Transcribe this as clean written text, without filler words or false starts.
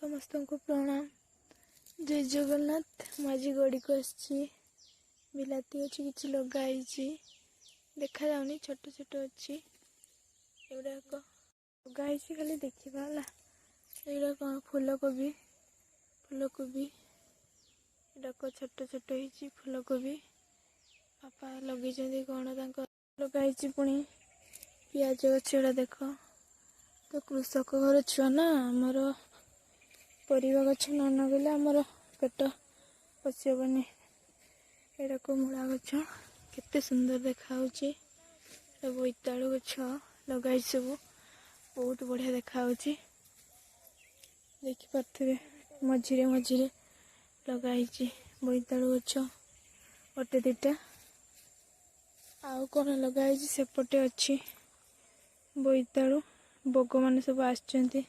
समस्त को प्रणाम। जय जगन्नाथ। माझी गड़ी को आसी बिलाती अच्छी किसी लगाई देखा जाऊनी छोट छोट अच्छी एगुड़ाक लगाई खाली देखा एगुड़ा कौन फूलकोबी एडाक छोट छोट हो फूलकोबी बापा लगे कौन लगाई पुणी पियाज गछड़ा देख तो कृषक घर छुआ ना आमर परिवा गछ न नगले आमर पेट पशिबनी। एटा को मूला गछ केते सुंदर देखा बोईतालु गछ लगाई सब बहुत बढ़िया देखा देखिपे मझिरे मझिरे लगाई बोईतालु गछ गोटे दिटा आउ कौन लगाई सेपटे अच्छी बोईतालु बोग मान सब आसचंती